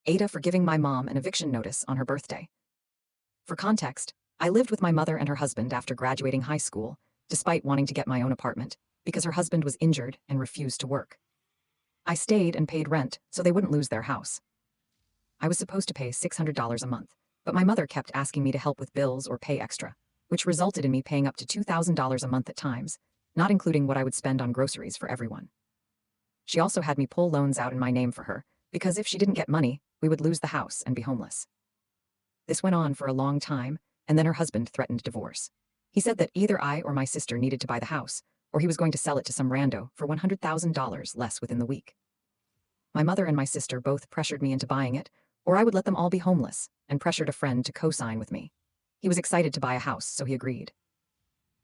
Ada for giving my mom an eviction notice on her birthday. For context, I lived with my mother and her husband after graduating high school, despite wanting to get my own apartment, because her husband was injured and refused to work. I stayed and paid rent so they wouldn't lose their house. I was supposed to pay $600 a month, but my mother kept asking me to help with bills or pay extra, which resulted in me paying up to $2,000 a month at times, not including what I would spend on groceries for everyone. She also had me pull loans out in my name for her, because if she didn't get money, we would lose the house and be homeless. This went on for a long time, and then her husband threatened divorce. He said that either I or my sister needed to buy the house, or he was going to sell it to some rando for $100,000 less within the week. My mother and my sister both pressured me into buying it, or I would let them all be homeless, and pressured a friend to co-sign with me. He was excited to buy a house, so he agreed.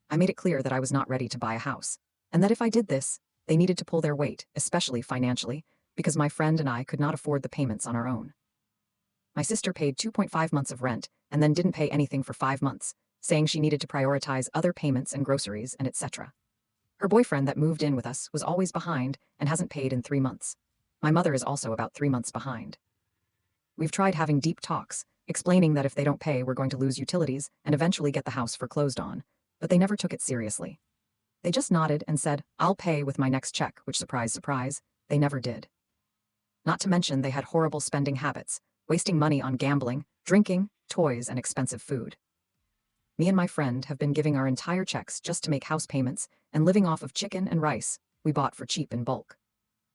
I made it clear that I was not ready to buy a house, and that if I did this, they needed to pull their weight, especially financially, because my friend and I could not afford the payments on our own. My sister paid 2.5 months of rent and then didn't pay anything for 5 months, saying she needed to prioritize other payments and groceries and etc. Her boyfriend that moved in with us was always behind and hasn't paid in 3 months. My mother is also about 3 months behind. We've tried having deep talks, explaining that if they don't pay, we're going to lose utilities and eventually get the house foreclosed on, but they never took it seriously. They just nodded and said, "I'll pay with my next check," which, surprise, surprise, they never did. Not to mention they had horrible spending habits, wasting money on gambling, drinking, toys, and expensive food. Me and my friend have been giving our entire checks just to make house payments and living off of chicken and rice we bought for cheap in bulk.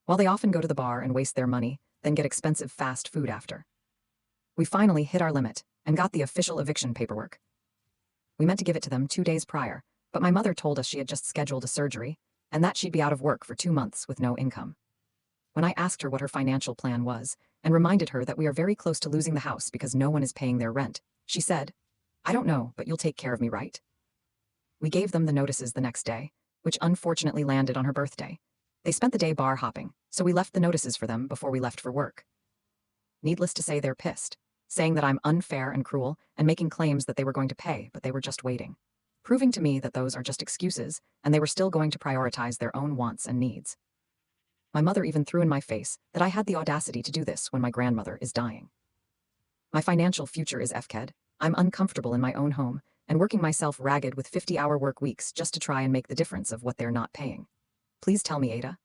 While they often go to the bar and waste their money, then get expensive fast food after. We finally hit our limit and got the official eviction paperwork. We meant to give it to them 2 days prior, but my mother told us she had just scheduled a surgery and that she'd be out of work for 2 months with no income. When I asked her what her financial plan was and reminded her that we are very close to losing the house because no one is paying their rent, she said, "I don't know, but you'll take care of me, right?" We gave them the notices the next day, which unfortunately landed on her birthday. They spent the day bar hopping, so we left the notices for them before we left for work. Needless to say, they're pissed, saying that I'm unfair and cruel and making claims that they were going to pay, but they were just waiting, proving to me that those are just excuses and they were still going to prioritize their own wants and needs. My mother even threw in my face that I had the audacity to do this when my grandmother is dying. My financial future is FKED. I'm uncomfortable in my own home and working myself ragged with 50-hour work weeks just to try and make the difference of what they're not paying. Please tell me, Ada.